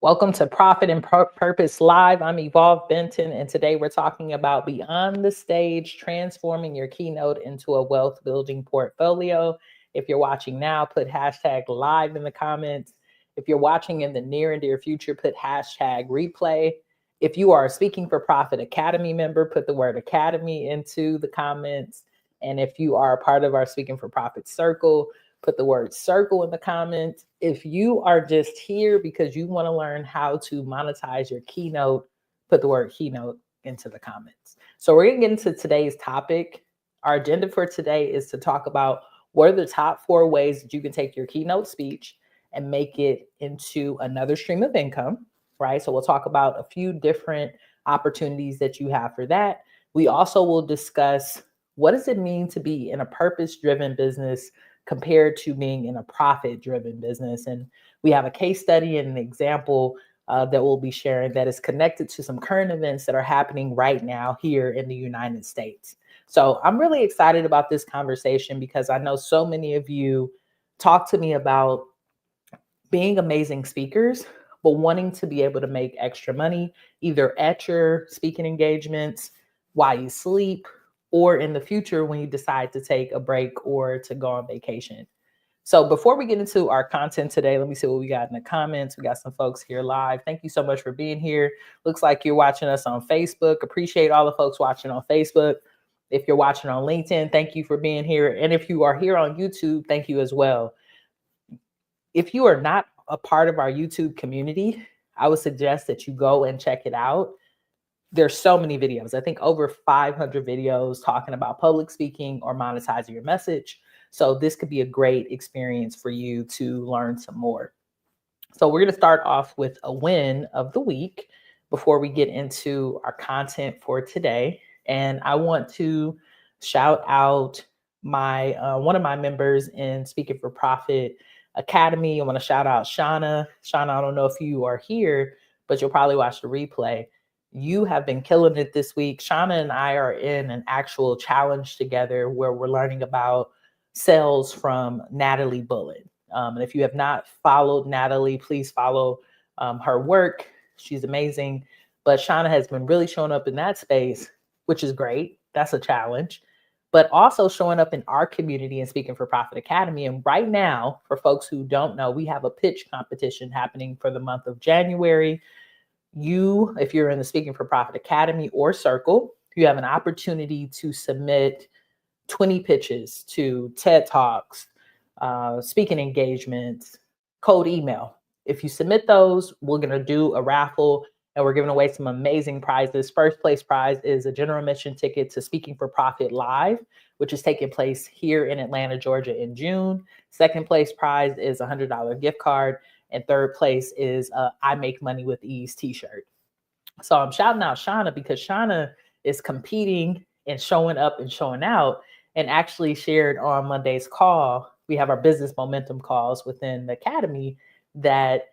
Welcome to Profit and Purpose Live. I'm Evolve Benton, and today we're talking about beyond the stage, transforming your keynote into a wealth building portfolio. If you're watching now, put hashtag live in the comments. If you're watching in the near and dear future, put hashtag replay. If you are a Speaking for Profit Academy member, put the word Academy into the comments. And if you are a part of our Speaking for Profit circle, put the word circle in the comments. If you are just here because you want to learn how to monetize your keynote, put the word keynote into the comments. So we're going to get into today's topic. Our agenda for today is to talk about what are the top 4 ways that you can take your keynote speech and make it into another stream of income, right? So we'll talk about a few different opportunities that you have for that. We also will discuss what does it mean to be in a purpose-driven business compared to being in a profit-driven business. And we have a case study and an example that we'll be sharing that is connected to some current events that are happening right now here in the United States. So I'm really excited about this conversation because I know so many of you talk to me about being amazing speakers, but wanting to be able to make extra money, either at your speaking engagements, while you sleep, or in the future when you decide to take a break or to go on vacation. So before we get into our content today, let me see what we got in the comments. We got some folks here live. Thank you so much for being here. Looks like you're watching us on Facebook. Appreciate all the folks watching on Facebook. If you're watching on LinkedIn, thank you for being here. And if you are here on YouTube, thank you as well. If you are not a part of our YouTube community, I would suggest that you go and check it out. There's so many videos. I think over 500 videos talking about public speaking or monetizing your message. So this could be a great experience for you to learn some more. So we're going to start off with a win of the week before we get into our content for today. And I want to shout out my one of my members in Speaking for Profit Academy. I want to shout out Shauna. Shauna, I don't know if you are here, but you'll probably watch the replay. You have been killing it this week. Shauna and I are in an actual challenge together where we're learning about sales from Natalie Bullitt. And if you have not followed Natalie, please follow her work. She's amazing. But Shauna has been really showing up in that space, which is great. That's a challenge. But also showing up in our community and Speaking for Profit Academy. And right now, for folks who don't know, we have a pitch competition happening for the month of January. If you're in the Speaking for Profit Academy or Circle, you have an opportunity to submit 20 pitches to TED Talks, speaking engagements, cold email. If you submit those, we're going to do a raffle and we're giving away some amazing prizes. First place prize is a general admission ticket to Speaking for Profit Live, which is taking place here in Atlanta, Georgia in June. Second place prize is a $100 gift card. And third place is I Make Money with Ease t-shirt. So I'm shouting out Shauna because Shauna is competing and showing up and showing out, and actually shared on Monday's call. We have our business momentum calls within the Academy that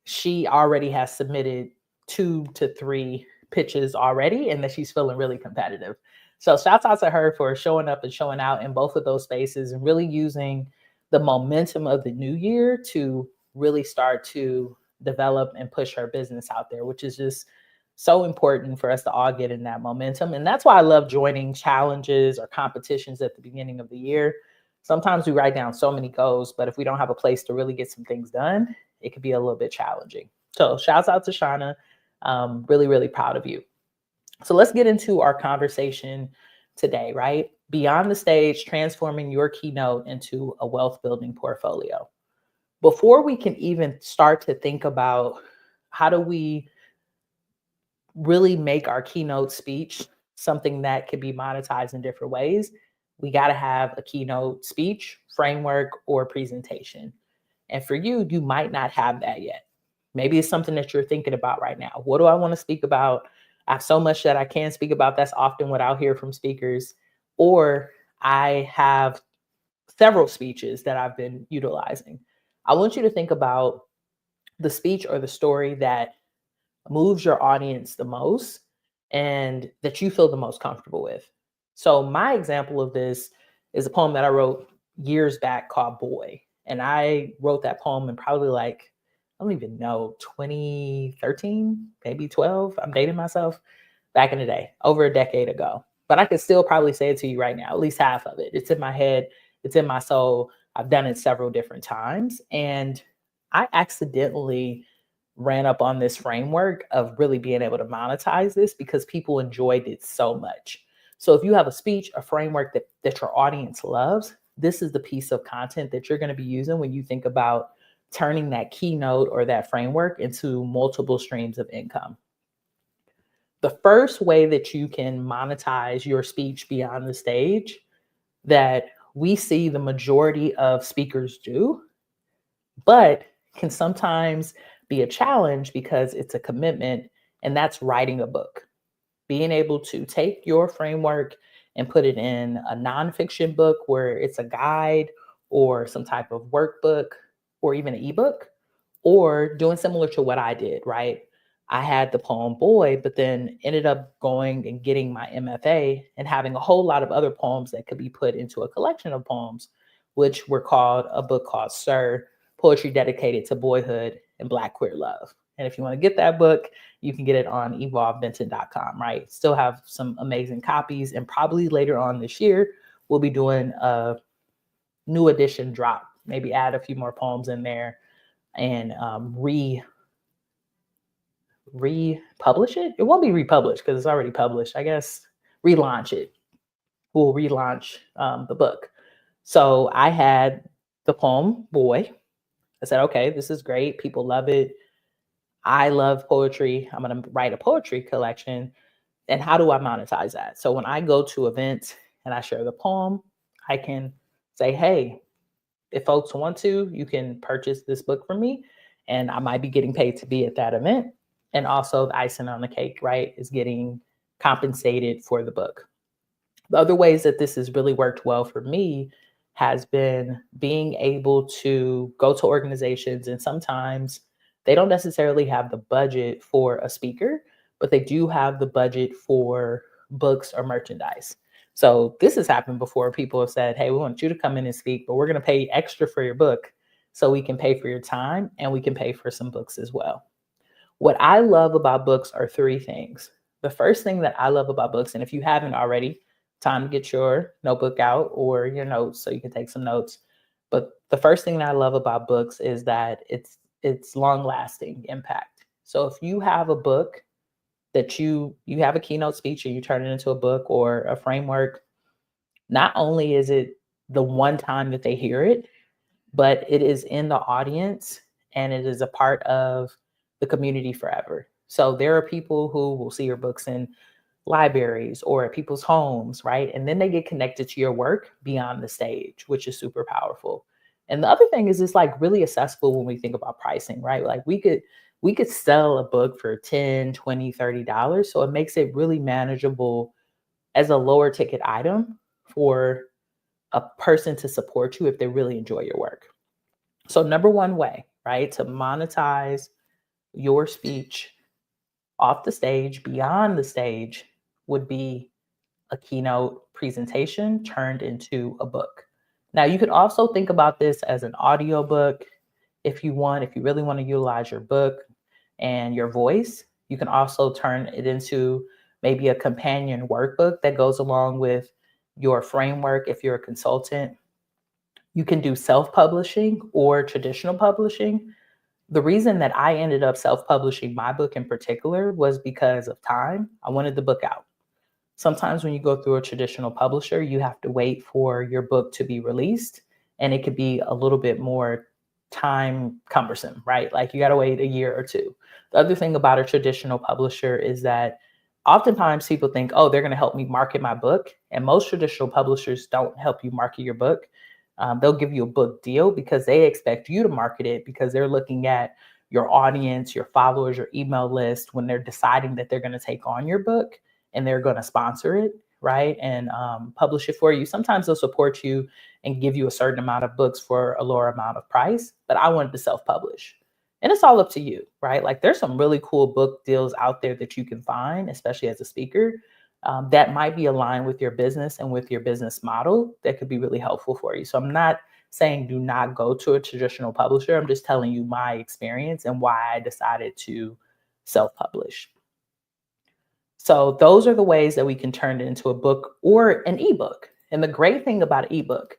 she already has submitted 2 to 3 pitches already, and that she's feeling really competitive. So shouts out to her for showing up and showing out in both of those spaces and really using the momentum of the new year to really start to develop and push her business out there, which is just so important for us to all get in that momentum. And that's why I love joining challenges or competitions at the beginning of the year. Sometimes we write down so many goals, but if we don't have a place to really get some things done, it could be a little bit challenging. So shouts out to Shauna. Really, really proud of you. So let's get into our conversation today, right? Beyond the stage, transforming your keynote into a wealth building portfolio. Before we can even start to think about how do we really make our keynote speech something that can be monetized in different ways, we got to have a keynote speech, framework, or presentation. And for you, you might not have that yet. Maybe it's something that you're thinking about right now. What do I want to speak about? I have so much that I can speak about. That's often what I'll hear from speakers. Or I have several speeches that I've been utilizing. I want you to think about the speech or the story that moves your audience the most and that you feel the most comfortable with. So my example of this is a poem that I wrote years back called Boy. And I wrote that poem in probably like I don't even know, 2013, maybe 12. I'm dating myself. Back in the day, over a decade ago. But I could still probably say it to you right now, at least half of it. It's in my head, it's in my soul. I've done it several different times. And I accidentally ran up on this framework of really being able to monetize this because people enjoyed it so much. So if you have a speech, a framework that your audience loves, this is the piece of content that you're going to be using when you think about turning that keynote or that framework into multiple streams of income. The first way that you can monetize your speech beyond the stage that we see the majority of speakers do, but can sometimes be a challenge because it's a commitment, and that's writing a book. Being able to take your framework and put it in a nonfiction book where it's a guide or some type of workbook or even an ebook, or doing similar to what I did, right? I had the poem Boy, but then ended up going and getting my MFA and having a whole lot of other poems that could be put into a collection of poems, which were called a book called Sir, Poetry Dedicated to Boyhood and Black Queer Love. And if you want to get that book, you can get it on evolvebenton.com, right? Still have some amazing copies. And probably later on this year, we'll be doing a new edition drop, maybe add a few more poems in there and republish it. It won't be republished because it's already published. I guess relaunch it. We'll relaunch the book. So I had the poem Boy. I said, okay, this is great. People love it. I love poetry. I'm going to write a poetry collection. And how do I monetize that? So when I go to events and I share the poem, I can say, hey, if folks want to, you can purchase this book from me, and I might be getting paid to be at that event. And also the icing on the cake, right, is getting compensated for the book. The other ways that this has really worked well for me has been being able to go to organizations, and sometimes they don't necessarily have the budget for a speaker, but they do have the budget for books or merchandise. So this has happened before. People have said, hey, we want you to come in and speak, but we're going to pay extra for your book so we can pay for your time and we can pay for some books as well. What I love about books are three things. The first thing that I love about books, and if you haven't already, time to get your notebook out or your notes so you can take some notes. But the first thing that I love about books is that it's long-lasting impact. So if you have a book that you have a keynote speech and you turn it into a book or a framework, not only is it the one time that they hear it, but it is in the audience and it is a part of the community forever. So there are people who will see your books in libraries or at people's homes, right? And then they get connected to your work beyond the stage, which is super powerful. And the other thing is it's like really accessible when we think about pricing, right? Like we could sell a book for $10, $20, $30. So it makes it really manageable as a lower ticket item for a person to support you if they really enjoy your work. So number one way, right, to monetize your speech off the stage, beyond the stage, would be a keynote presentation turned into a book. Now, you could also think about this as an audio book if you really want to utilize your book and your voice. You can also turn it into maybe a companion workbook that goes along with your framework if you're a consultant. You can do self-publishing or traditional publishing. The reason that I ended up self-publishing my book in particular was because of time. I wanted the book out. Sometimes when you go through a traditional publisher, you have to wait for your book to be released, and it could be a little bit more time cumbersome, right? Like you got to wait a year or two. The other thing about a traditional publisher is that oftentimes people think, oh, they're going to help me market my book. And most traditional publishers don't help you market your book. They'll give you a book deal because they expect you to market it because they're looking at your audience, your followers, your email list when they're deciding that they're going to take on your book and they're going to sponsor it, right? And publish it for you. Sometimes they'll support you and give you a certain amount of books for a lower amount of price, but I wanted to self-publish. And it's all up to you, right? Like there's some really cool book deals out there that you can find, especially as a speaker, that might be aligned with your business and with your business model that could be really helpful for you. So I'm not saying do not go to a traditional publisher. I'm just telling you my experience and why I decided to self-publish. So those are the ways that we can turn it into a book or an ebook. And the great thing about an ebook,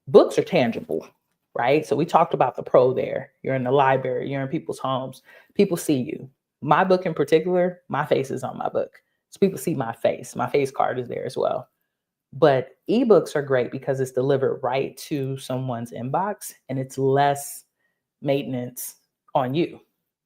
books are tangible, right? So we talked about the pro there. You're in the library, you're in people's homes, people see you. My book in particular, my face is on my book. So people see my face. My face card is there as well. But ebooks are great because it's delivered right to someone's inbox and it's less maintenance on you,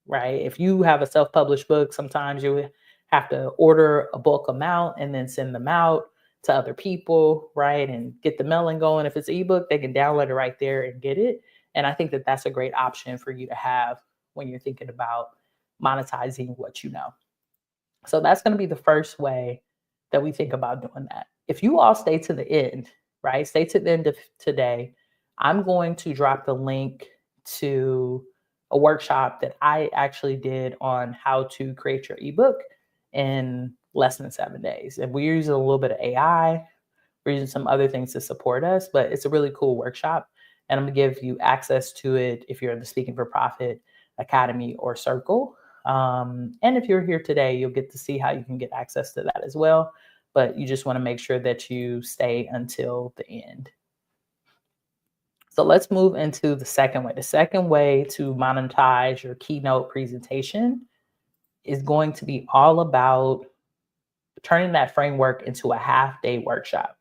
right? If you have a self-published book, sometimes you have to order a bulk amount and then send them out to other people, right? And get the mailing going. If it's an ebook, they can download it right there and get it. And I think that that's a great option for you to have when you're thinking about monetizing what you know. So that's going to be the first way that we think about doing that. If you all stay to the end, right? Stay to the end of today. I'm going to drop the link to a workshop that I actually did on how to create your ebook in less than 7 days. And we're using a little bit of AI. We're using some other things to support us, but it's a really cool workshop. And I'm going to give you access to it if you're in the Speaking for Profit Academy or Circle. And if you're here today, you'll get to see how you can get access to that as well. But you just want to make sure that you stay until the end. So let's move into the second way. The second way to monetize your keynote presentation is going to be all about turning that framework into a half-day workshop.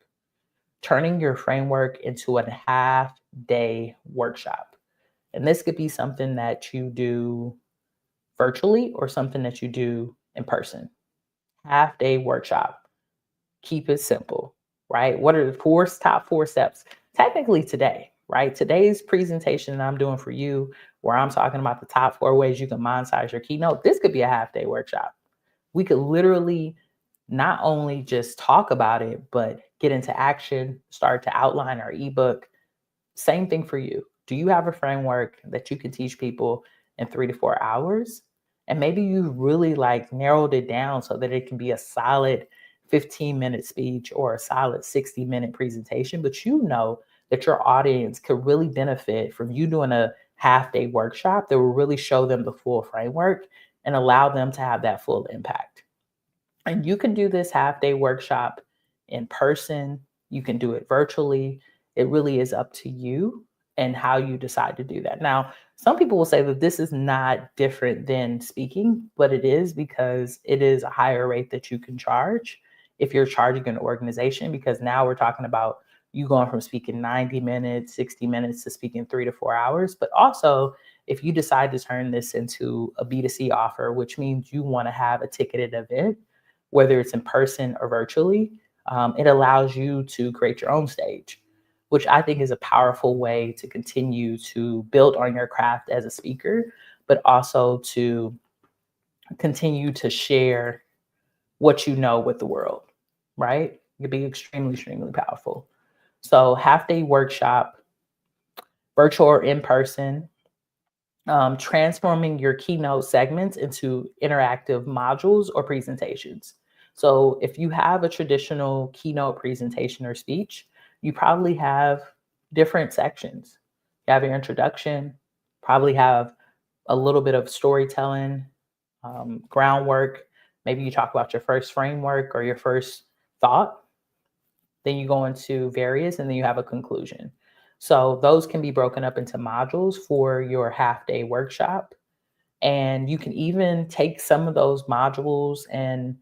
Turning your framework into a half-day workshop. And this could be something that you do virtually or something that you do in person. Half-day workshop. Keep it simple, right? What are the top four steps? Technically today, right? Today's presentation that I'm doing for you, where I'm talking about the top 4 ways you can monetize your keynote, this could be a half-day workshop. We could literally not only just talk about it, but get into action, start to outline our ebook. Same thing for you. Do you have a framework that you can teach people in 3 to 4 hours? And maybe you really narrowed it down so that it can be a solid 15-minute speech or a solid 60-minute presentation, but you know that your audience could really benefit from you doing a half-day workshop that will really show them the full framework and allow them to have that full impact. And you can do this half-day workshop in person. You can do it virtually. It really is up to you and how you decide to do that. Now, some people will say that this is not different than speaking, but it is, because it is a higher rate that you can charge if you're charging an organization, because now we're talking about you going from speaking 90 minutes, 60 minutes to speaking 3 to 4 hours. But also, if you decide to turn this into a B2C offer, which means you want to have a ticketed event, whether it's in person or virtually, it allows you to create your own stage, which I think is a powerful way to continue to build on your craft as a speaker, but also to continue to share what you know with the world, right? It could be extremely, extremely powerful. So half-day workshop, virtual or in person, transforming your keynote segments into interactive modules or presentations. So if you have a traditional keynote presentation or speech, you probably have different sections. You have your introduction, probably have a little bit of storytelling, groundwork. Maybe you talk about your first framework or your first thought. Then you go into various, and then you have a conclusion. So those can be broken up into modules for your half-day workshop. And you can even take some of those modules and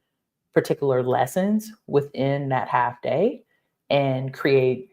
particular lessons within that half day and create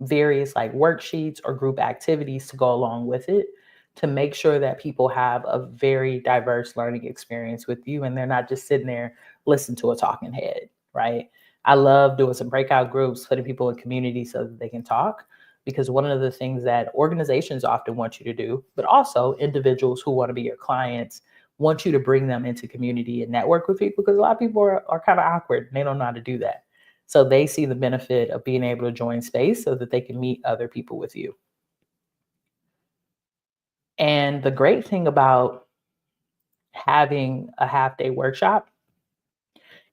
various worksheets or group activities to go along with it, to make sure that people have a very diverse learning experience with you and they're not just sitting there listening to a talking head, right? I love doing some breakout groups, putting people in community so that they can talk, because one of the things that organizations often want you to do, but also individuals who want to be your clients, want you to bring them into community and network with people, because a lot of people are kind of awkward and they don't know how to do that. So they see the benefit of being able to join space so that they can meet other people with you. And the great thing about having a half-day workshop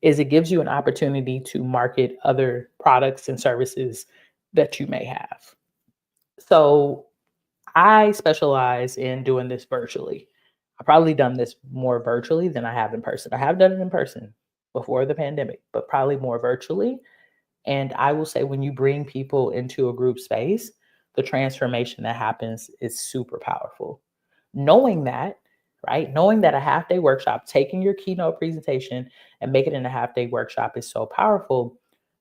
is it gives you an opportunity to market other products and services that you may have. So I specialize in doing this virtually. I've probably done this more virtually than I have in person. I have done it in person before the pandemic, but probably more virtually. And I will say, when you bring people into a group space, the transformation that happens is super powerful. Knowing that, right? Knowing that a half day workshop, taking your keynote presentation and making it a half day workshop is so powerful.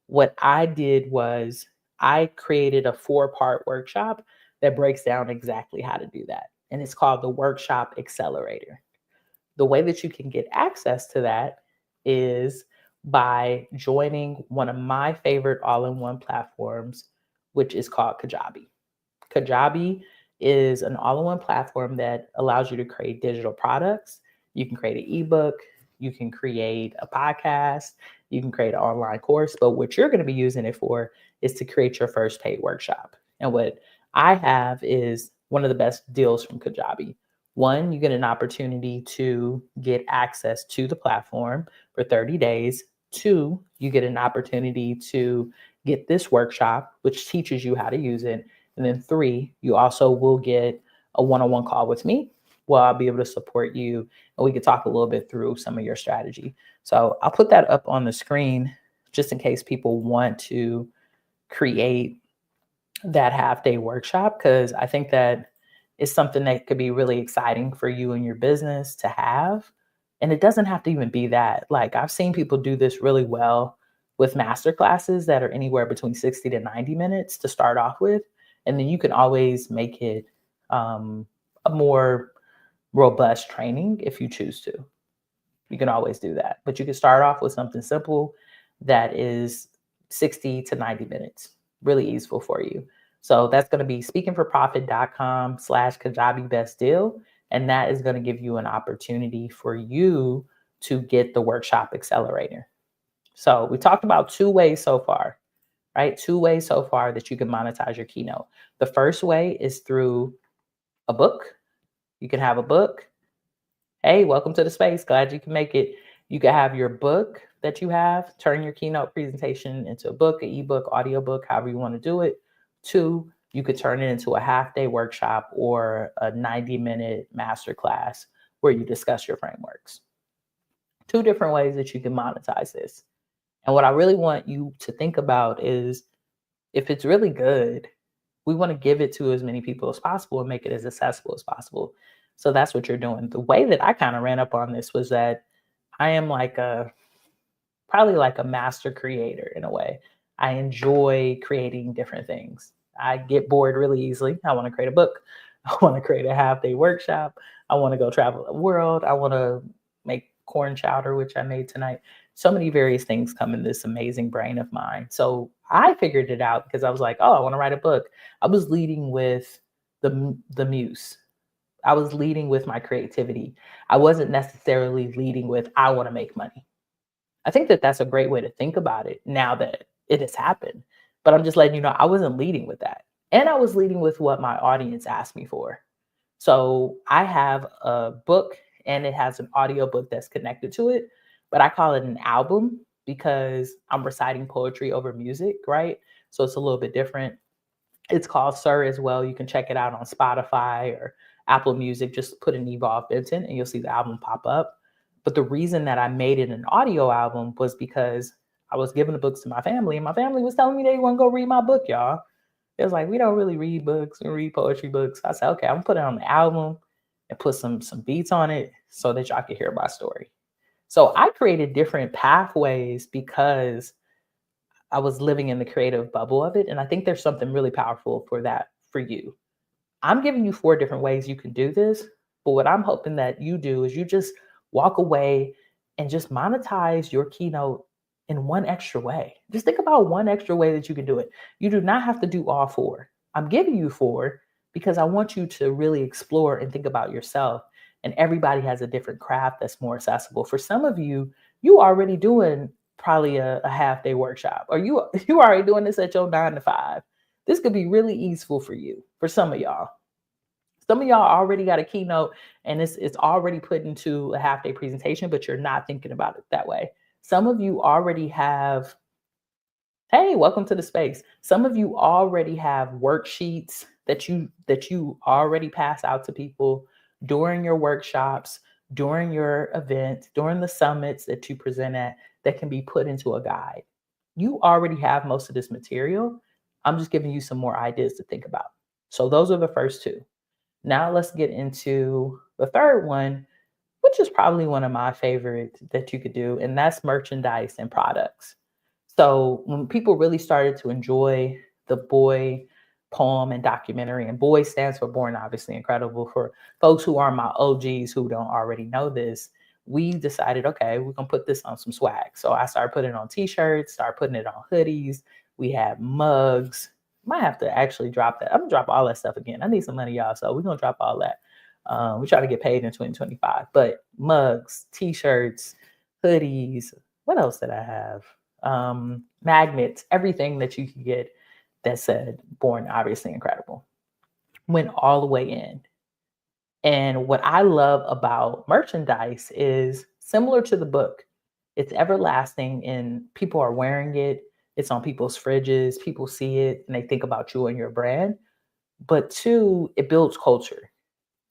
What I did was I created a 4-part workshop that breaks down exactly how to do that. And it's called the Workshop Accelerator. The way that you can get access to that is by joining one of my favorite all-in-one platforms, which is called Kajabi. Kajabi is an all-in-one platform that allows you to create digital products. You can create an ebook, you can create a podcast, you can create an online course, but what you're going to be using it for is to create your first paid workshop. And what I have is one of the best deals from Kajabi. One, you get an opportunity to get access to the platform for 30 days. Two, you get an opportunity to get this workshop, which teaches you how to use it. And then three, you also will get a one-on-one call with me where I'll be able to support you and we can talk a little bit through some of your strategy. So I'll put that up on the screen just in case people want to create that half day workshop, because I think that is something that could be really exciting for you and your business to have. And it doesn't have to even be that. Like, I've seen people do this really well with master classes that are anywhere between 60 to 90 minutes to start off with. And then you can always make it a more robust training if you choose to. You can always do that. But you can start off with something simple that is 60 to 90 minutes, really easeful for you. So that's going to be speakingforprofit.com/Kajabi best deal. And that is going to give you an opportunity for you to get the workshop accelerator. So we talked about 2 ways so far, right? 2 ways so far that you can monetize your keynote. The first way is through a book. You can have a book. Hey, welcome to the space. Glad you can make it. You can have your book that you have, turn your keynote presentation into a book, an ebook, audiobook, however you want to do it. 2, you could turn it into a half day workshop or a 90-minute masterclass where you discuss your frameworks. 2 different ways that you can monetize this. And what I really want you to think about is, if it's really good, we want to give it to as many people as possible and make it as accessible as possible. So that's what you're doing. The way that I kind of ran up on this was that I am probably like a master creator in a way. I enjoy creating different things. I get bored really easily. I want to create a book. I want to create a half day workshop. I want to go travel the world. I want to make corn chowder, which I made tonight. So many various things come in this amazing brain of mine. So I figured it out because I was like, oh, I want to write a book. I was leading with the muse. I was leading with my creativity. I wasn't necessarily leading with, I want to make money. I think that that's a great way to think about it now that it has happened. But I'm just letting you know, I wasn't leading with that. And I was leading with what my audience asked me for. So I have a book and it has an audio book that's connected to it, but I call it an album because I'm reciting poetry over music, right? So it's a little bit different. It's called Sir as well. You can check it out on Spotify or Apple Music. Just put in Evolve Benton and you'll see the album pop up. But the reason that I made it an audio album was because I was giving the books to my family and my family was telling me they want to go read my book, y'all. It was like, we don't really read books. We read poetry books. I said, okay, I'm gonna put it on the album and put some beats on it so that y'all can hear my story. So I created different pathways because I was living in the creative bubble of it. And I think there's something really powerful for that for you. I'm giving you 4 different ways you can do this. But what I'm hoping that you do is you just walk away and just monetize your keynote in one extra way. Just think about one extra way that you can do it. You do not have to do all 4. I'm giving you 4 because I want you to really explore and think about yourself. And everybody has a different craft that's more accessible. For some of you, you already doing probably a half day workshop, or you already doing this at your 9 to 5. This could be really easeful for you. For some of y'all. Some of y'all already got a keynote and it's already put into a half day presentation, but you're not thinking about it that way. Some of you already have, hey, welcome to the space. Some of you already have worksheets that you already pass out to people during your workshops, during your event, during the summits that you present at, that can be put into a guide. You already have most of this material. I'm just giving you some more ideas to think about. So those are the first two. Now let's get into the third one, which is probably one of my favorites that you could do, and that's merchandise and products. So when people really started to enjoy the Boy poem and documentary, and Boy stands for Born Obviously Incredible. For folks who are my OGs who don't already know this, we decided, okay, we're gonna put this on some swag. So I started putting it on t-shirts, started putting it on hoodies. We had mugs. Might have to actually drop that. I'm gonna drop all that stuff again. I need some money, y'all. So we're gonna drop all that. We try to get paid in 2025, but mugs, t-shirts, hoodies. What else did I have? Magnets, everything that you could get that said Born Obviously Incredible went all the way in. And what I love about merchandise is similar to the book. It's everlasting and people are wearing it. It's on people's fridges. People see it and they think about you and your brand. But two, it builds culture.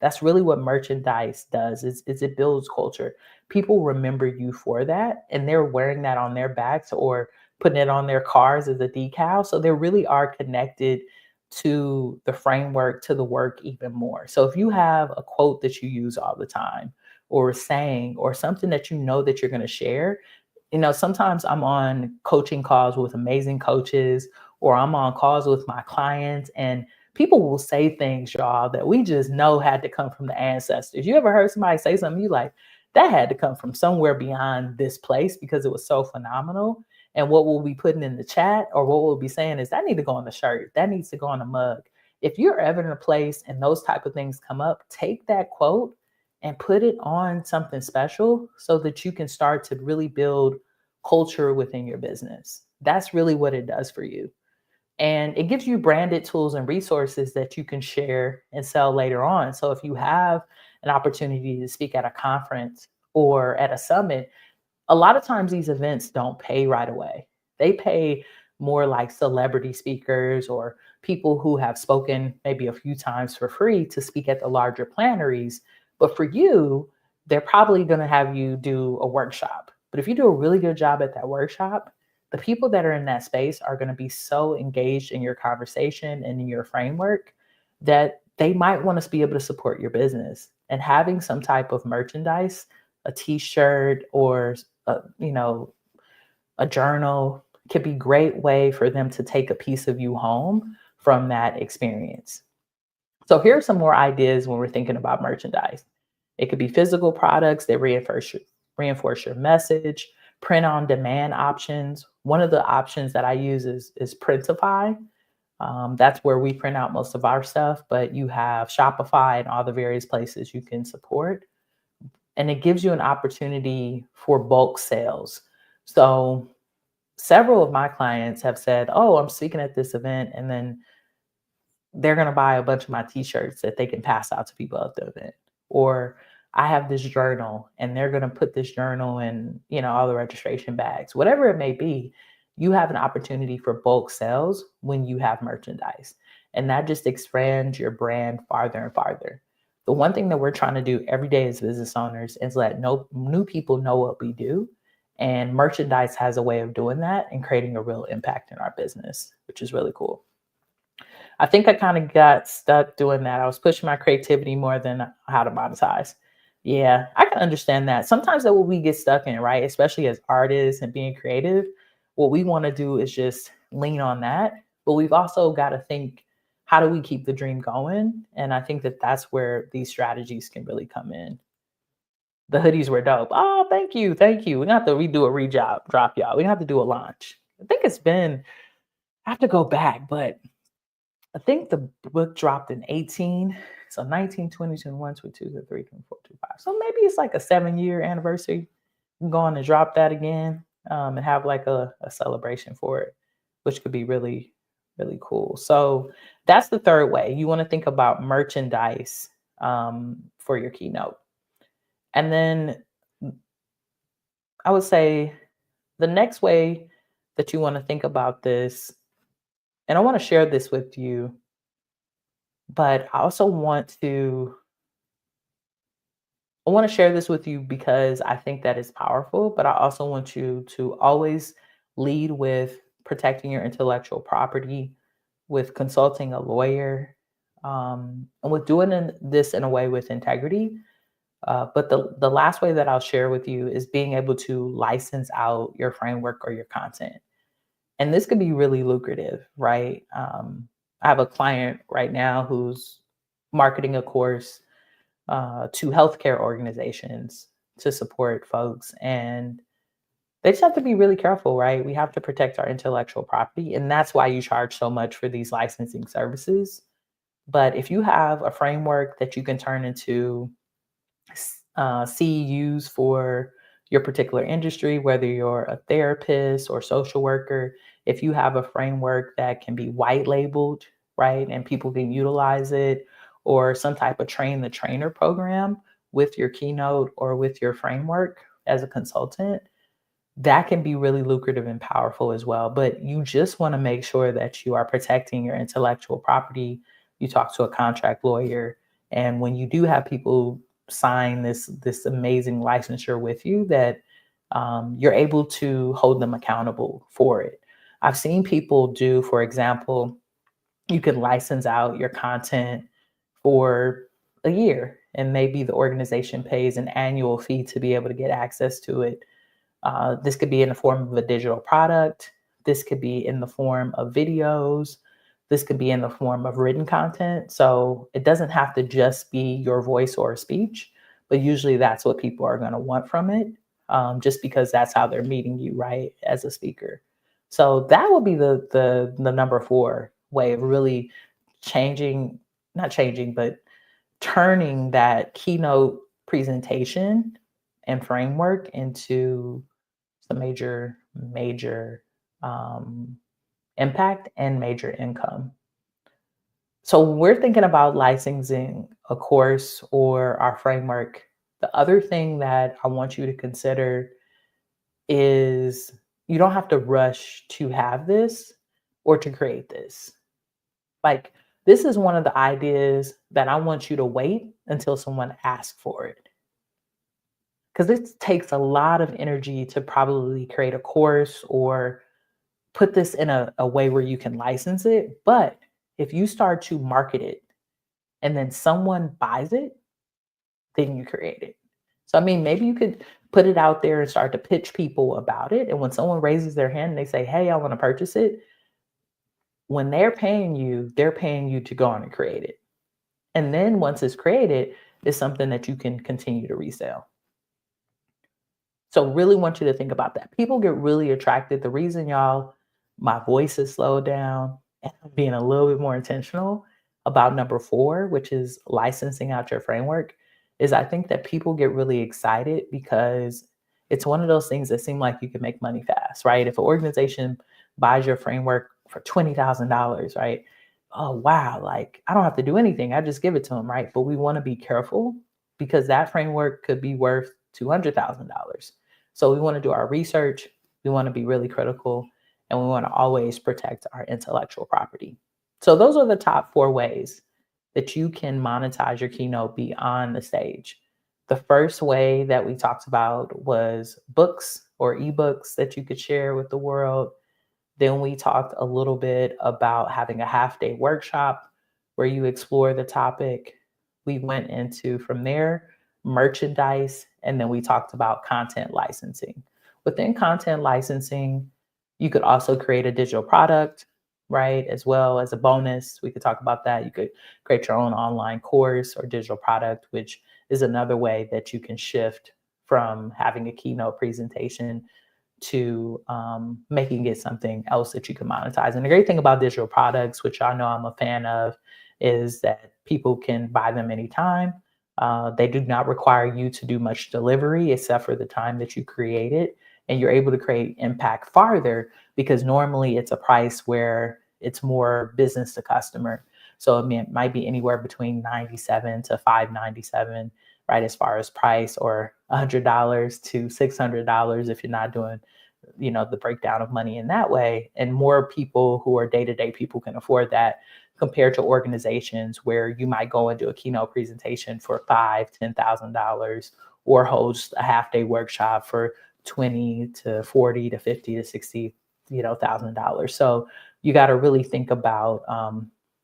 That's really what merchandise does is it builds culture. People remember you for that, and they're wearing that on their backs or putting it on their cars as a decal. So they really are connected to the framework, to the work even more. So if you have a quote that you use all the time, or a saying, or something that you know that you're going to share, sometimes I'm on coaching calls with amazing coaches, or I'm on calls with my clients, and people will say things, y'all, that we just know had to come from the ancestors. You ever heard somebody say something you like, that had to come from somewhere beyond this place because it was so phenomenal? And what we'll be putting in the chat or what we'll be saying is that need to go on the shirt. That needs to go on a mug. If you're ever in a place and those type of things come up, take that quote and put it on something special so that you can start to really build culture within your business. That's really what it does for you. And it gives you branded tools and resources that you can share and sell later on. So if you have an opportunity to speak at a conference or at a summit, a lot of times these events don't pay right away. They pay more like celebrity speakers or people who have spoken maybe a few times for free to speak at the larger plenaries. But for you, they're probably going to have you do a workshop. But if you do a really good job at that workshop, the people that are in that space are going to be so engaged in your conversation and in your framework that they might want to be able to support your business. And having some type of merchandise, a t-shirt or a journal could be a great way for them to take a piece of you home from that experience. So here are some more ideas when we're thinking about merchandise. It could be physical products that reinforce your message, print on demand options. One of the options that I use is Printify. That's where we print out most of our stuff, but you have Shopify and all the various places you can support. And it gives you an opportunity for bulk sales. So several of my clients have said, oh, I'm speaking at this event, and then they're going to buy a bunch of my t-shirts that they can pass out to people at the event. Or I have this journal and they're going to put this journal in, all the registration bags, whatever it may be. You have an opportunity for bulk sales when you have merchandise, and that just expands your brand farther and farther. The one thing that we're trying to do every day as business owners is let new people know what we do. And merchandise has a way of doing that and creating a real impact in our business, which is really cool. I think I kind of got stuck doing that. I was pushing my creativity more than how to monetize. Yeah, I can understand that. Sometimes that what we get stuck in, right? Especially as artists and being creative, what we want to do is just lean on that. But we've also got to think, how do we keep the dream going? And I think that that's where these strategies can really come in. The hoodies were dope. Oh, thank you. Thank you. We have to redo a drop, y'all. We have to do a launch. I have to go back, but I think the book dropped in 18. So 19, 20, 21, 22, 23, 24, 25. So maybe it's like a 7-year anniversary. I'm going to drop that again and have like a celebration for it, which could be really, really cool. So that's the third way. You want to think about merchandise for your keynote. And then I would say the next way that you want to think about this, and I want to share this with you But I want to share this with you because I think that is powerful, but I also want you to always lead with protecting your intellectual property, with consulting a lawyer, and with doing this in a way with integrity. But the last way that I'll share with you is being able to license out your framework or your content. And this could be really lucrative, right? I have a client right now who's marketing a course to healthcare organizations to support folks. And they just have to be really careful, right? We have to protect our intellectual property. And that's why you charge so much for these licensing services. But if you have a framework that you can turn into CEUs for your particular industry, whether you're a therapist or social worker, if you have a framework that can be white labeled, right, and people can utilize it, or some type of train the trainer program with your keynote or with your framework as a consultant, that can be really lucrative and powerful as well. But you just want to make sure that you are protecting your intellectual property. You talk to a contract lawyer, and when you do have people sign this amazing licensure with you, that you're able to hold them accountable for it. I've seen people do, for example, you can license out your content for a year, and maybe the organization pays an annual fee to be able to get access to it. This could be in the form of a digital product. This could be in the form of videos. This could be in the form of written content. So it doesn't have to just be your voice or speech, but usually that's what people are going to want from it, just because that's how they're meeting you, right, as a speaker. So that would be the number four way of really changing, not changing, but turning that keynote presentation and framework into some major um, impact and major income. So when we're thinking about licensing a course or our framework, the other thing that I want you to consider is you don't have to rush to have this or to create this. Like, this is one of the ideas that I want you to wait until someone asks for it. Because it takes a lot of energy to probably create a course or put this in a way where you can license it. But if you start to market it and then someone buys it, then you create it. So, I mean, maybe you could put it out there and start to pitch people about it. And when someone raises their hand and they say, hey, I want to purchase it, when they're paying you to go on and create it. And then once it's created, it's something that you can continue to resell. So really want you to think about that. People get really attracted. The reason my voice is slowed down and I'm being a little bit more intentional about number four, which is licensing out your framework, is I think that people get really excited because it's one of those things that seem like you can make money fast, right? If an organization buys your framework for $20,000, right? Oh, wow. Like, I don't have to do anything. I just give it to them, right? But we want to be careful because that framework could be worth $200,000. So we want to do our research. We want to be really critical, and we want to always protect our intellectual property. So those are the top four ways that you can monetize your keynote beyond the stage. The first way that we talked about was books or ebooks that you could share with the world. Then we talked a little bit about having a half day workshop where you explore the topic. We went into from there merchandise, and then we talked about content licensing. Within content licensing, you could also create a digital product, right? As well as a bonus. We could talk about that. You could create your own online course or digital product, which is another way that you can shift from having a keynote presentation to making it something else that you can monetize. And the great thing about digital products, which I know I'm a fan of, is that people can buy them anytime. They do not require you to do much delivery except for the time that you create it. And you're able to create impact farther because normally it's a price where it's more business to customer. So it might be anywhere between 97 to 597, right, as far as price, or $100 to $600 if you're not doing the breakdown of money in that way. And more people who are day-to-day people can afford that compared to organizations where you might go and do a keynote presentation for $5,000, $10,000 or host a half-day workshop for 20 to 40 to 50 to 60 $1,000. So you got to really think about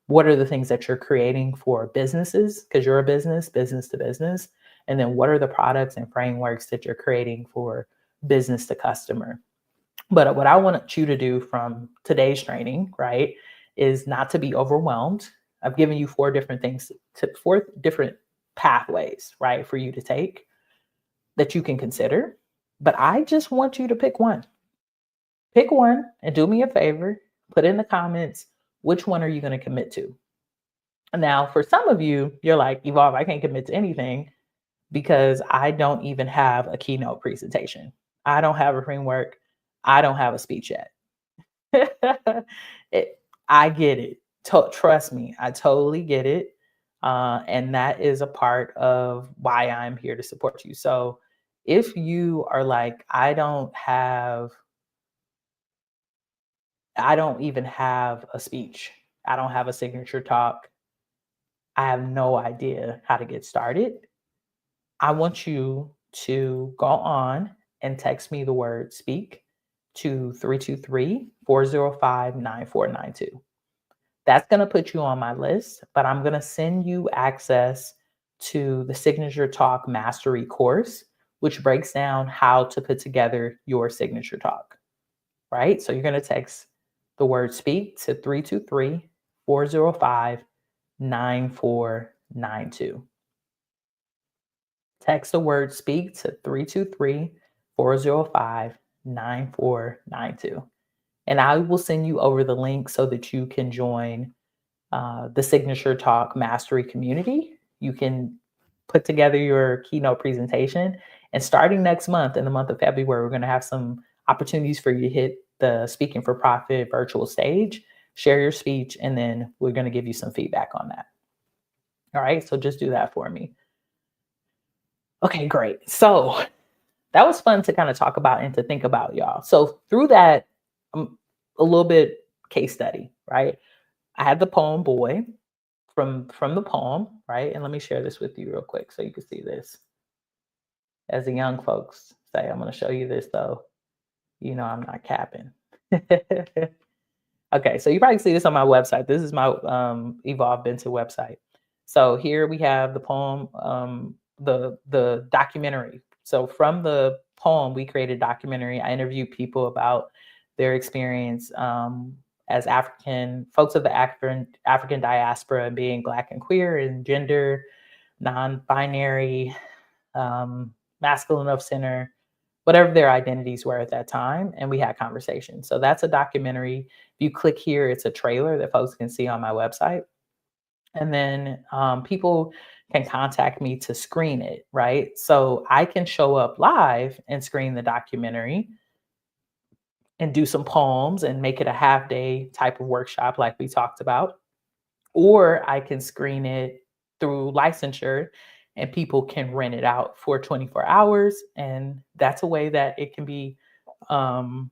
what are the things that you're creating for businesses, because you're a business to business, and then what are the products and frameworks that you're creating for business to customer. But what I want you to do from today's training, right, is not to be overwhelmed. I've given you four different pathways, right, for you to take that you can consider. But I just want you to pick one. Pick one and do me a favor, put in the comments, which one are you going to commit to? Now, for some of you, you're like, Evolve, I can't commit to anything because I don't even have a keynote presentation. I don't have a framework. I don't have a speech yet. I get it. Trust me, I totally get it. And that is a part of why I'm here to support you. So if you are like, I don't even have a speech, I don't have a signature talk, I have no idea how to get started, I want you to go on and text me the word speak to 323-405-9492. That's going to put you on my list, but I'm going to send you access to the Signature Talk Mastery course, which breaks down how to put together your signature talk, right? So you're going to text the word speak to 323-405-9492. Text the word speak to 323-405-9492. And I will send you over the link so that you can join the Signature Talk Mastery community. You can put together your keynote presentation. And starting next month, in the month of February, we're going to have some opportunities for you to hit the Speaking for Profit virtual stage, share your speech, and then we're going to give you some feedback on that. All right, so just do that for me. Okay, great. So that was fun to kind of talk about and to think about, y'all. So through that, a little bit case study, right? I had the poem Boy from the poem, right? And let me share this with you real quick so you can see this. As the young folks say, I'm going to show you this though. I'm not capping. Okay, so you probably see this on my website. This is my Evolve Benton website. So here we have the poem, the documentary. So from the poem, we created a documentary. I interviewed people about their experience as African folks of the African diaspora, being Black and queer and gender, non-binary, masculine of center, whatever their identities were at that time. And we had conversations. So that's a documentary. If you click here, it's a trailer that folks can see on my website. And then people can contact me to screen it, right? So I can show up live and screen the documentary and do some poems and make it a half day type of workshop like we talked about. Or I can screen it through licensure and people can rent it out for 24 hours. And that's a way that it can be in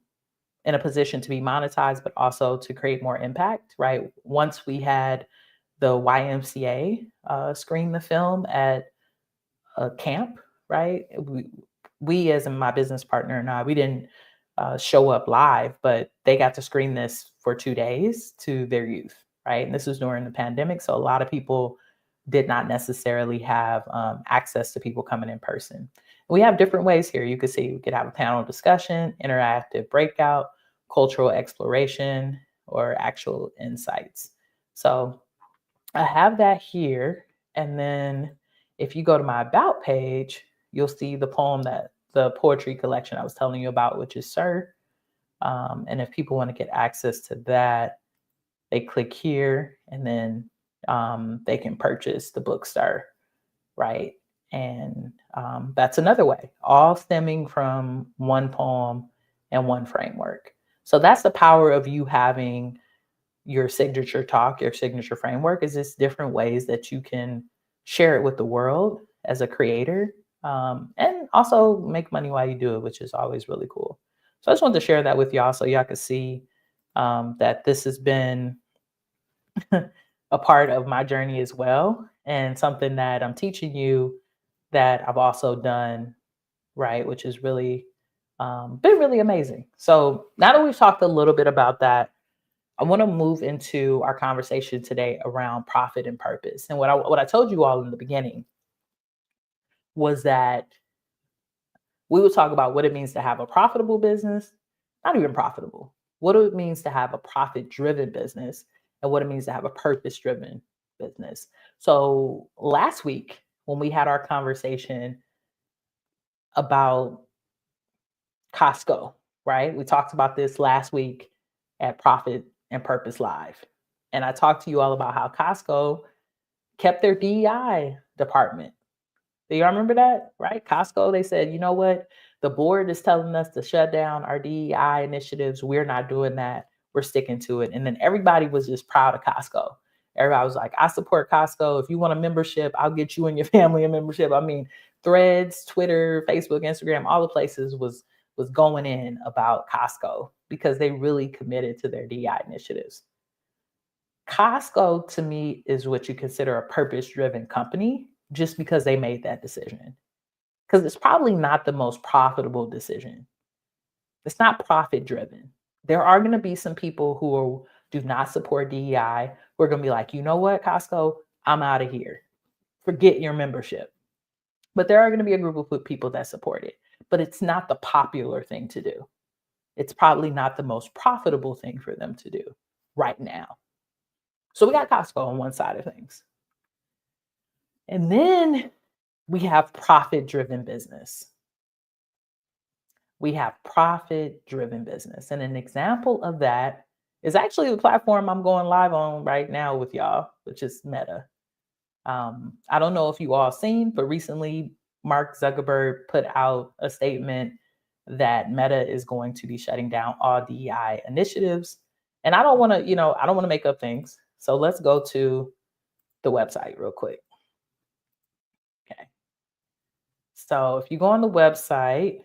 a position to be monetized, but also to create more impact, right? Once we had the YMCA screen the film at a camp, right? We as my business partner and I, we didn't show up live, but they got to screen this for 2 days to their youth, right? And this was during the pandemic. So a lot of people did not necessarily have access to people coming in person. We have different ways here. You could see we could have a panel discussion, interactive breakout, cultural exploration, or actual insights. So I have that here. And then if you go to my about page, you'll see the poem that the poetry collection I was telling you about, which is Sir. And if people want to get access to that, they click here and then they can purchase the book Sir, right? And that's another way, all stemming from one poem and one framework. So that's the power of you having your signature talk, your signature framework, is just different ways that you can share it with the world as a creator and also make money while you do it, which is always really cool. So I just wanted to share that with y'all so y'all could see that this has been a part of my journey as well, and something that I'm teaching you that I've also done, right, which is really been really amazing. So now that we've talked a little bit about that, I want to move into our conversation today around profit and purpose. And what I told you all in the beginning was that we would talk about what it means to have a profitable business, not even profitable, what it means to have a profit driven business, and what it means to have a purpose driven business. So last week, when we had our conversation about Costco, right? We talked about this last week at Profit and Purpose Live. And I talked to you all about how Costco kept their DEI department. Do y'all remember that? Right? Costco, they said, you know what? The board is telling us to shut down our DEI initiatives. We're not doing that. We're sticking to it. And then everybody was just proud of Costco. Everybody was like, I support Costco. If you want a membership, I'll get you and your family a membership. I mean, Threads, Twitter, Facebook, Instagram, all the places was going in about Costco because they really committed to their DEI initiatives. Costco to me is what you consider a purpose-driven company just because they made that decision. Because it's probably not the most profitable decision. It's not profit-driven. There are going to be some people who do not support DEI who are going to be like, you know what, Costco, I'm out of here. Forget your membership. But there are going to be a group of people that support it. But it's not the popular thing to do. It's probably not the most profitable thing for them to do right now. So we got Costco on one side of things. And then we have profit-driven business. We have profit-driven business. And an example of that is actually the platform I'm going live on right now with y'all, which is Meta. I don't know if you all seen, but recently Mark Zuckerberg put out a statement that Meta is going to be shutting down all DEI initiatives. And I don't want to, I don't want to make up things. So let's go to the website real quick. Okay. So if you go on the website,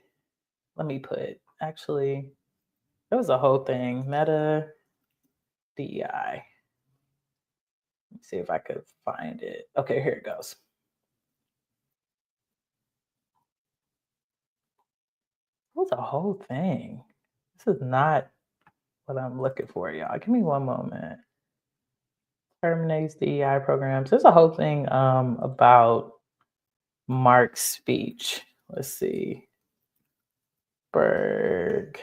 let me put, actually, there was a whole thing, Meta DEI. Let me see if I could find it. Okay, here it goes. It was a whole thing. This is not what I'm looking for, y'all. Give me one moment. Terminates DEI programs. There's a whole thing about Mark's speech. Let's see. Berg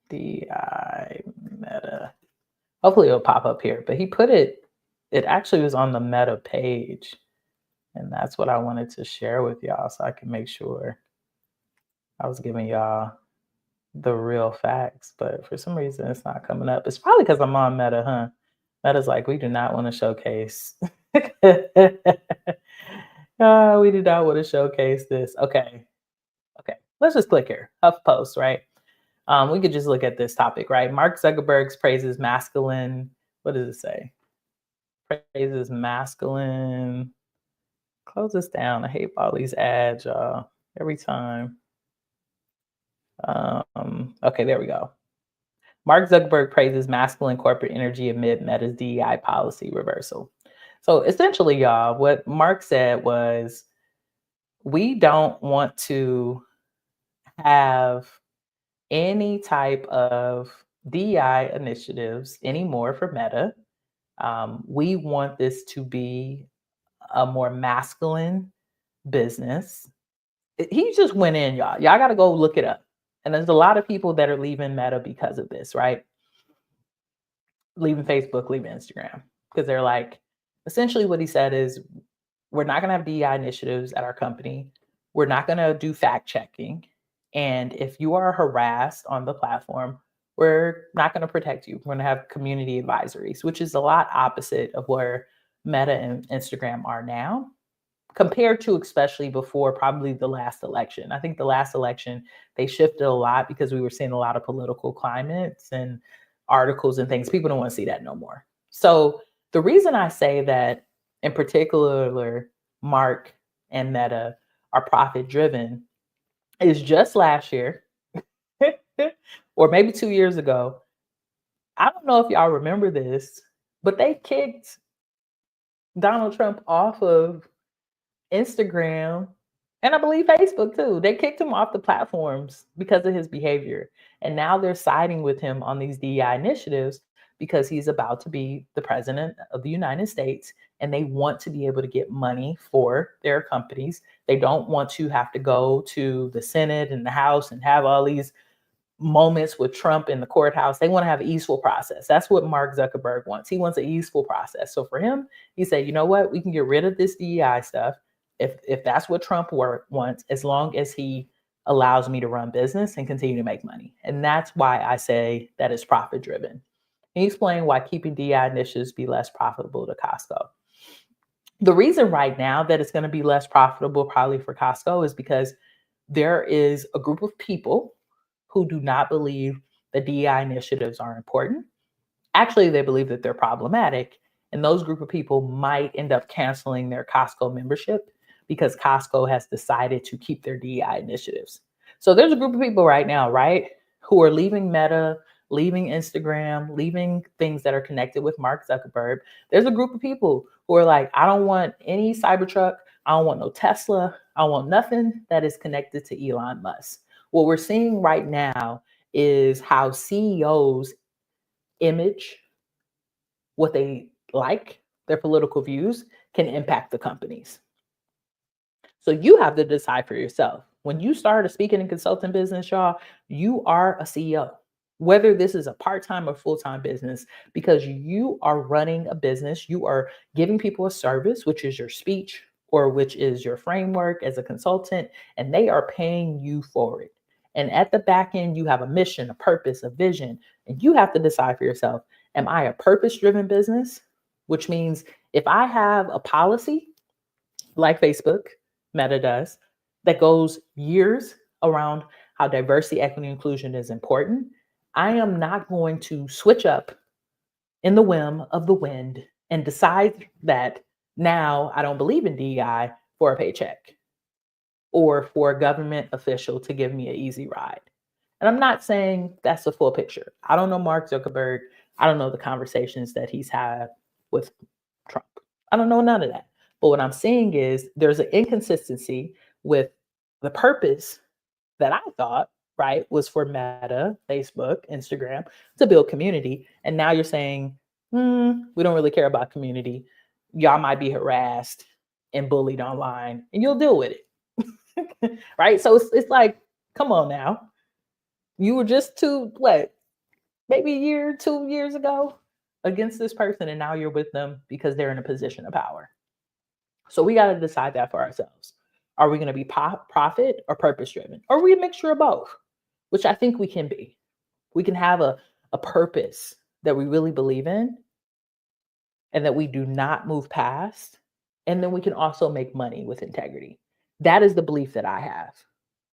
DI Meta. Hopefully it'll pop up here, but he put it actually was on the Meta page. And that's what I wanted to share with y'all so I can make sure I was giving y'all the real facts. But for some reason it's not coming up. It's probably because I'm on Meta, huh? Meta's like, we do not want to showcase. We do not want to showcase this. Okay. Let's just click here. HuffPost, right? We could just look at this topic, right? Mark Zuckerberg's praises masculine. What does it say? Praises masculine. Close this down. I hate all these ads, y'all. Every time. Okay, there we go. Mark Zuckerberg praises masculine corporate energy amid Meta's DEI policy reversal. So essentially, y'all, what Mark said was, we don't want to have any type of DEI initiatives anymore for Meta. We want this to be a more masculine business. He just went in, y'all. Y'all got to go look it up. And there's a lot of people that are leaving Meta because of this, right? Leaving Facebook, leaving Instagram, because they're like, essentially what he said is, we're not going to have DEI initiatives at our company. We're not going to do fact checking. And if you are harassed on the platform, we're not going to protect you. We're going to have community advisories, which is a lot opposite of where Meta and Instagram are now, compared to especially before probably the last election. I think the last election, they shifted a lot because we were seeing a lot of political climates and articles and things. People don't want to see that no more. So the reason I say that, in particular, Mark and Meta are profit driven, is just last year, or maybe 2 years ago. I don't know if y'all remember this, but they kicked Donald Trump off of Instagram, and I believe Facebook too. They kicked him off the platforms because of his behavior. And now they're siding with him on these DEI initiatives because he's about to be the president of the United States and they want to be able to get money for their companies. They don't want to have to go to the Senate and the House and have all these moments with Trump in the courthouse. They want to have an easeful process. That's what Mark Zuckerberg wants. He wants an easeful process. So for him, he said, you know what? We can get rid of this DEI stuff if that's what Trump wants, as long as he allows me to run business and continue to make money. And that's why I say that it's profit driven. Can you explain why keeping DEI initiatives be less profitable to Costco? The reason right now that it's going to be less profitable probably for Costco is because there is a group of people who do not believe the DEI initiatives are important. Actually, they believe that they're problematic. And those group of people might end up canceling their Costco membership because Costco has decided to keep their DEI initiatives. So there's a group of people right now, right, who are leaving Meta, leaving Instagram, leaving things that are connected with Mark Zuckerberg. There's a group of people who are like, I don't want any Cybertruck. I don't want no Tesla. I don't want nothing that is connected to Elon Musk. What we're seeing right now is how CEOs image, what they like, their political views, can impact the companies. So you have to decide for yourself. When you start a speaking and consulting business, y'all, you are a CEO, whether this is a part-time or full-time business, because you are running a business, you are giving people a service, which is your speech or which is your framework as a consultant, and they are paying you for it. And at the back end, you have a mission, a purpose, a vision, and you have to decide for yourself, am I a purpose-driven business? Which means if I have a policy like Facebook, Meta does, that goes years around how diversity, equity, inclusion is important, I am not going to switch up in the whim of the wind and decide that now I don't believe in DEI for a paycheck or for a government official to give me an easy ride. And I'm not saying that's the full picture. I don't know Mark Zuckerberg. I don't know the conversations that he's had with Trump. I don't know none of that. But what I'm seeing is there's an inconsistency with the purpose that I thought, right, was for Meta, Facebook, Instagram to build community. And now you're saying, we don't really care about community. Y'all might be harassed and bullied online and you'll deal with it. Right? So it's like, come on now. You were just maybe a year, 2 years ago against this person, and now you're with them because they're in a position of power. So we got to decide that for ourselves. Are we going to be profit or purpose driven? Or are we a mixture of both? Which I think we can be. We can have a purpose that we really believe in and that we do not move past. And then we can also make money with integrity. That is the belief that I have.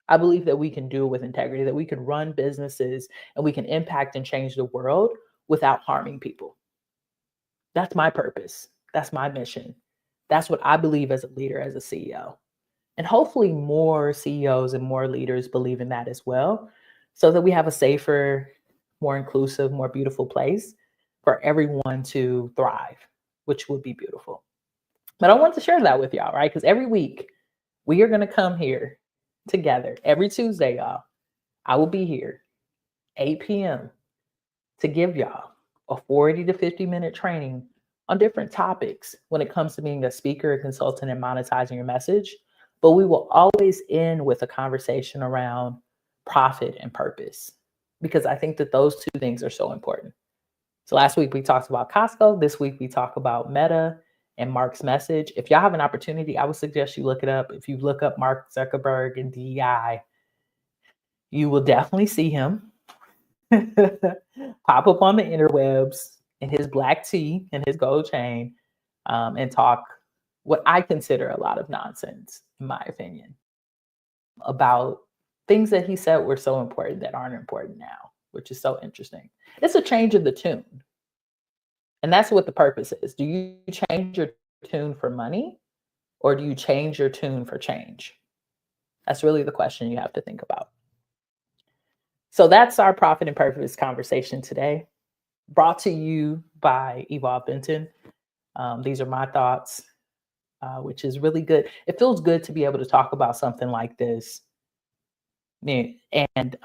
I believe that we can do it with integrity, that we can run businesses and we can impact and change the world without harming people. That's my purpose. That's my mission. That's what I believe as a leader, as a CEO. And hopefully more CEOs and more leaders believe in that as well, so that we have a safer, more inclusive, more beautiful place for everyone to thrive, which would be beautiful. But I want to share that with y'all, right? Because every week we are going to come here together. Every Tuesday, y'all, I will be here 8 p.m. to give y'all a 40 to 50-minute training on different topics when it comes to being a speaker, a consultant, and monetizing your message. But we will always end with a conversation around profit and purpose, because I think that those two things are so important. So last week we talked about Costco. This week we talk about Meta and Mark's message. If y'all have an opportunity, I would suggest you look it up. If you look up Mark Zuckerberg and DEI, you will definitely see him pop up on the interwebs in his black tee and his gold chain, and talk what I consider a lot of nonsense, in my opinion, about things that he said were so important that aren't important now, which is so interesting. It's a change of the tune. And that's what the purpose is. Do you change your tune for money, or do you change your tune for change? That's really the question you have to think about. So that's our profit and purpose conversation today, brought to you by Evolve Benton. These are my thoughts, which is really good. It feels good to be able to talk about something like this, and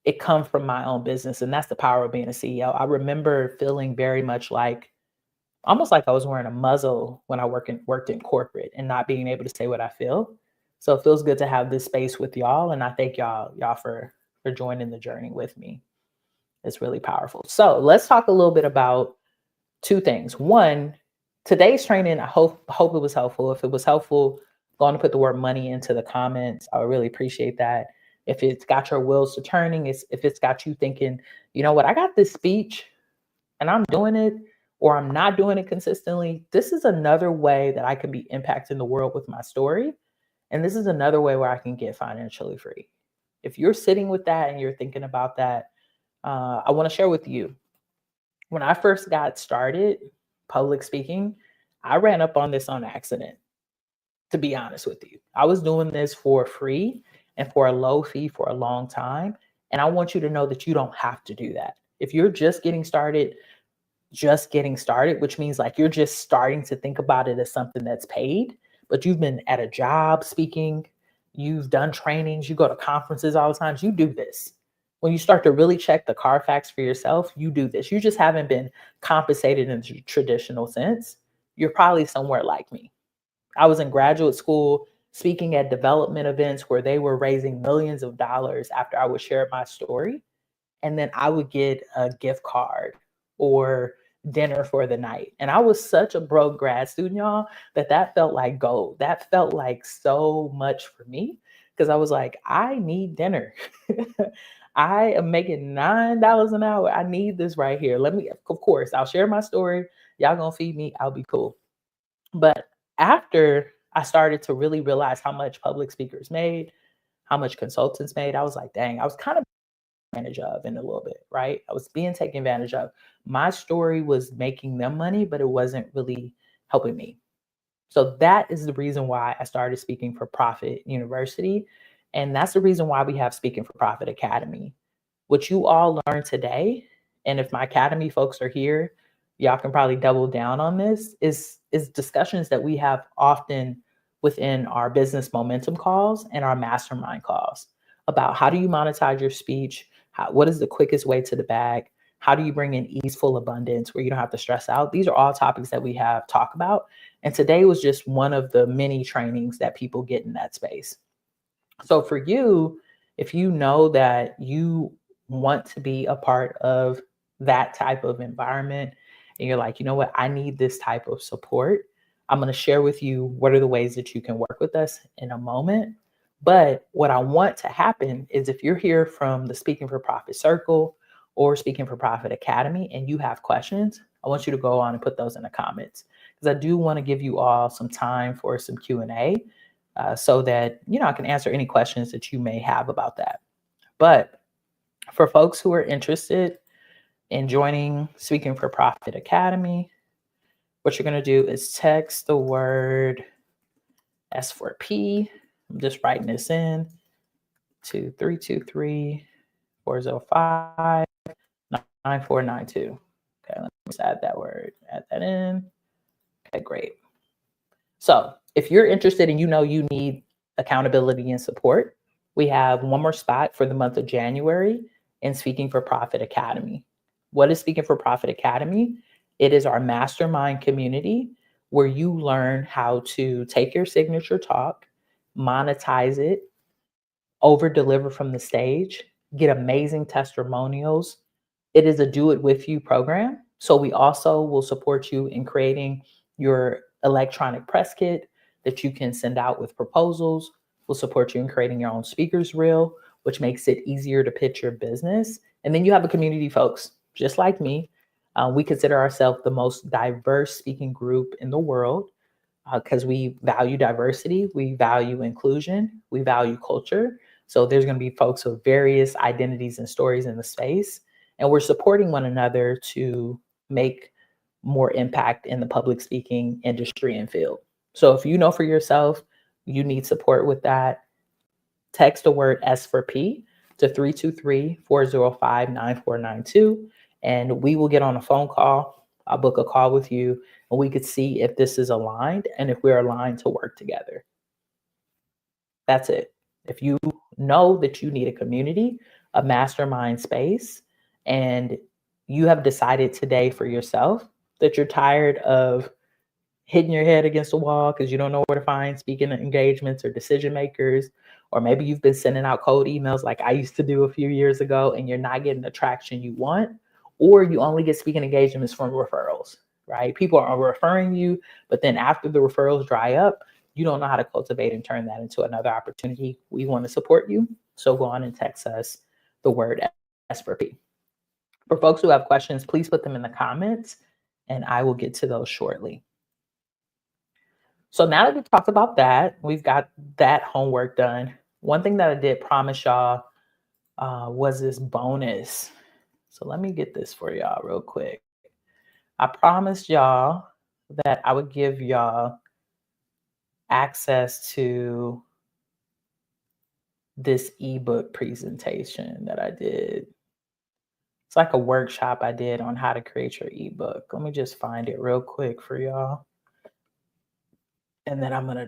it come from my own business, and that's the power of being a CEO. I remember feeling very much like almost like I was wearing a muzzle when I worked in corporate and not being able to say what I feel. So it feels good to have this space with y'all, and I thank y'all for joining the journey with me. It's really powerful. So let's talk a little bit about two things. One, today's training, I hope it was helpful. If it was helpful, go on and put the word money into the comments. I would really appreciate that. If it's got your wheels to turning, if it's got you thinking, you know what, I got this speech and I'm doing it, or I'm not doing it consistently, this is another way that I can be impacting the world with my story. And this is another way where I can get financially free. If you're sitting with that and you're thinking about that, I want to share with you. When I first got started public speaking, I ran up on this on accident, to be honest with you. I was doing this for free and for a low fee for a long time. And I want you to know that you don't have to do that. If you're just getting started, which means like you're just starting to think about it as something that's paid, but you've been at a job speaking, you've done trainings, you go to conferences all the time, you do this. When you start to really check the Carfax for yourself, you do this. You just haven't been compensated in the traditional sense. You're probably somewhere like me. I was in graduate school speaking at development events where they were raising millions of dollars after I would share my story. And then I would get a gift card or dinner for the night. And I was such a broke grad student, y'all, that felt like gold. That felt like so much for me because I was like, I need dinner. I am making $9 an hour. I need this right here. Let me, of course, I'll share my story. Y'all gonna feed me. I'll be cool. But after I started to really realize how much public speakers made, how much consultants made, I was like, dang, I was kind of advantage of in a little bit, right? I was being taken advantage of. My story was making them money, but it wasn't really helping me. So that is the reason why I started Speaking for Profit University. And that's the reason why we have Speaking for Profit Academy. What you all learn today, and if my academy folks are here, y'all can probably double down on this, is discussions that we have often within our business momentum calls and our mastermind calls about how do you monetize your speech, what is the quickest way to the bag, how do you bring in easeful abundance where you don't have to stress out. These are all topics that we have talked about. And today was just one of the many trainings that people get in that space. So for you, if you know that you want to be a part of that type of environment and you're like, you know what, I need this type of support, I'm going to share with you what are the ways that you can work with us in a moment. But what I want to happen is if you're here from the Speaking for Profit Circle or Speaking for Profit Academy and you have questions, I want you to go on and put those in the comments because I do want to give you all some time for some Q&A so that, you know, I can answer any questions that you may have about that. But for folks who are interested in joining Speaking for Profit Academy, what you're going to do is text the word S4P. I'm just writing this in to 323-405-9492. Okay, let me just add that word. Add that in. Okay, great. So if you're interested and you know you need accountability and support, we have one more spot for the month of January in Speaking for Profit Academy. What is Speaking for Profit Academy? It is our mastermind community where you learn how to take your signature talk, monetize it, over deliver from the stage, get amazing testimonials. It is a do it with you program. So we also will support you in creating your electronic press kit that you can send out with proposals. We'll support you in creating your own speakers reel, which makes it easier to pitch your business. And then you have a community, folks, just like me. We consider ourselves the most diverse speaking group in the world because we value diversity, we value inclusion, we value culture. So there's going to be folks with various identities and stories in the space, and we're supporting one another to make more impact in the public speaking industry and field. So if you know for yourself, you need support with that, text the word S for P to 323-405-9492, and we will get on a phone call. I'll book a call with you, and we could see if this is aligned and if we're aligned to work together. That's it. If you know that you need a community, a mastermind space, and you have decided today for yourself that you're tired of hitting your head against the wall because you don't know where to find speaking engagements or decision makers, or maybe you've been sending out cold emails like I used to do a few years ago and you're not getting the traction you want, or you only get speaking engagements from referrals, right? People are referring you, but then after the referrals dry up, you don't know how to cultivate and turn that into another opportunity. We want to support you. So go on and text us the word S for P. For folks who have questions, please put them in the comments and I will get to those shortly. So now that we've talked about that, we've got that homework done. One thing that I did promise y'all was this bonus. So let me get this for y'all real quick. I promised y'all that I would give y'all access to this ebook presentation that I did. It's like a workshop I did on how to create your ebook. Let me just find it real quick for y'all. And then I'm going to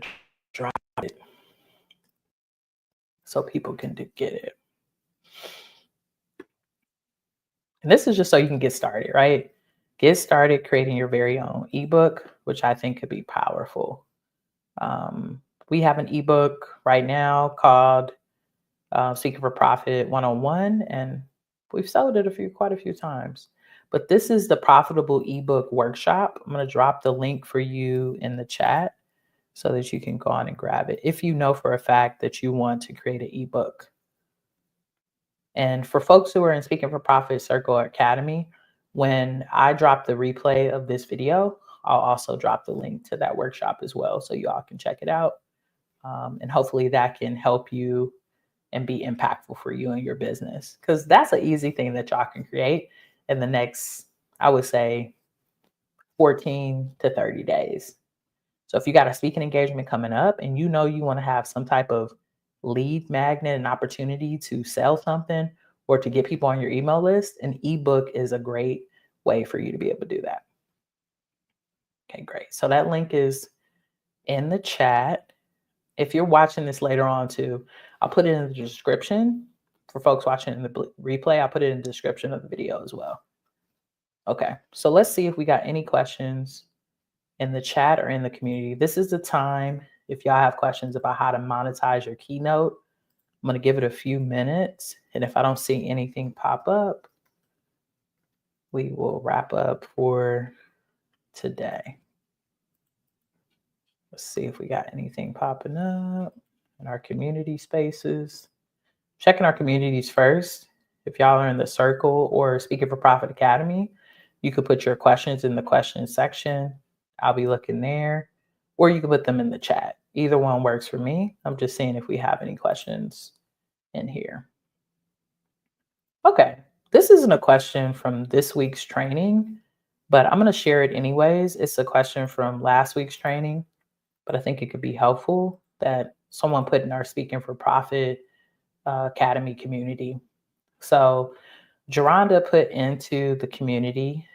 drop it so people can get it. And this is just so you can get started, right? Get started creating your very own ebook, which I think could be powerful. We have an ebook right now called Seeking for Profit 101, and we've sold it quite a few times. But this is the profitable ebook workshop. I'm going to drop the link for you in the chat so that you can go on and grab it if you know for a fact that you want to create an ebook. And for folks who are in Speaking for Profit Circle Academy, when I drop the replay of this video, I'll also drop the link to that workshop as well, so you all can check it out. And hopefully that can help you and be impactful for you and your business, because that's an easy thing that y'all can create in the next, I would say, 14 to 30 days. So if you got a speaking engagement coming up and you know you want to have some type of lead magnet and opportunity to sell something or to get people on your email list, an ebook is a great way for you to be able to do that. Okay, great. So that link is in the chat. If you're watching this later on too, I'll put it in the description. For folks watching in the replay, I'll put it in the description of the video as well. Okay, so let's see if we got any questions in the chat or in the community. This is the time if y'all have questions about how to monetize your Keynote. I'm going to give it a few minutes, and if I don't see anything pop up, we will wrap up for today. Let's see if we got anything popping up in our community spaces. Checking our communities first. If y'all are in the Circle or Speaking for Profit Academy, you could put your questions in the questions section. I'll be looking there, or you can put them in the chat. Either one works for me. I'm just seeing if we have any questions in here. Okay, this isn't a question from this week's training, but I'm going to share it anyways. It's a question from last week's training, but I think it could be helpful that someone put in our Speaking for Profit Academy community. So Geronda put into the community,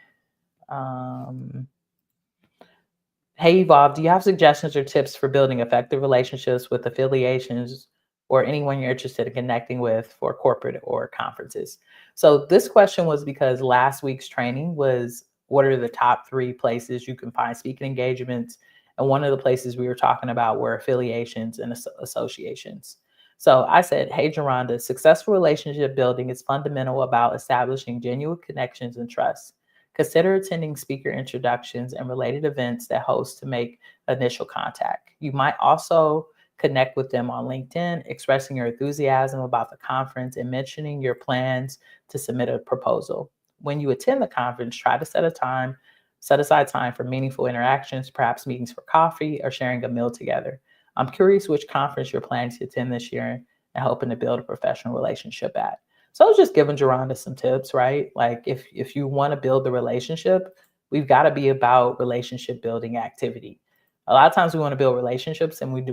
hey, Evolve, do you have suggestions or tips for building effective relationships with affiliations or anyone you're interested in connecting with for corporate or conferences? So this question was because last week's training was what are the top 3 places you can find speaking engagements? And one of the places we were talking about were affiliations and associations. So I said, hey, Geronda, successful relationship building is fundamental about establishing genuine connections and trust. Consider attending speaker introductions and related events that host to make initial contact. You might also connect with them on LinkedIn, expressing your enthusiasm about the conference and mentioning your plans to submit a proposal. When you attend the conference, try to set aside time for meaningful interactions, perhaps meetings for coffee or sharing a meal together. I'm curious which conference you're planning to attend this year and hoping to build a professional relationship at. So I was just giving Geronda some tips, right? Like if you want to build the relationship, we've got to be about relationship building activity. A lot of times we want to build relationships and what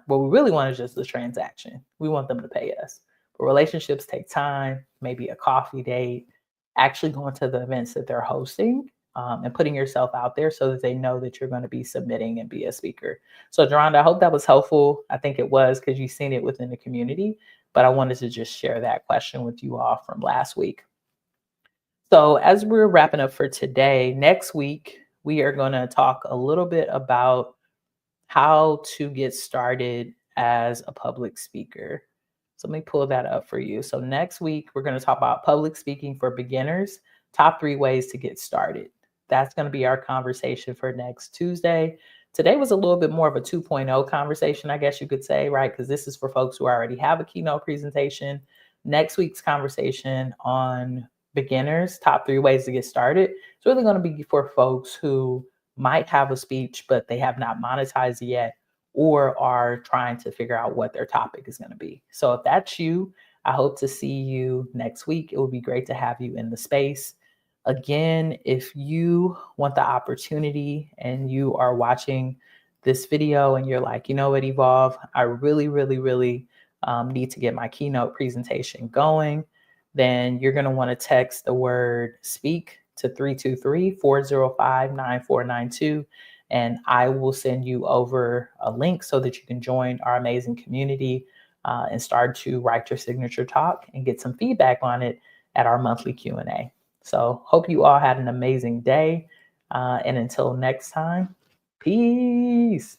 we really want is just the transaction. We want them to pay us. But relationships take time, maybe a coffee date, actually going to the events that they're hosting, and putting yourself out there so that they know that you're going to be submitting and be a speaker. So, Geronda, I hope that was helpful. I think it was because you've seen it within the community, but I wanted to just share that question with you all from last week. So, as we're wrapping up for today, next week, we are going to talk a little bit about how to get started as a public speaker. So, let me pull that up for you. So, next week, we're going to talk about public speaking for beginners, top 3 ways to get started. That's going to be our conversation for next Tuesday. Today was a little bit more of a 2.0 conversation, I guess you could say, right? Because this is for folks who already have a keynote presentation. Next week's conversation on beginners, top 3 ways to get started, it's really going to be for folks who might have a speech, but they have not monetized it yet, or are trying to figure out what their topic is going to be. So if that's you, I hope to see you next week. It would be great to have you in the space. Again, if you want the opportunity and you are watching this video and you're like, you know what, Evolve, I really, really, really need to get my keynote presentation going, then you're going to want to text the word speak to 323-405-9492. And I will send you over a link so that you can join our amazing community and start to write your signature talk and get some feedback on it at our monthly Q&A. So hope you all had an amazing day. And until next time, peace.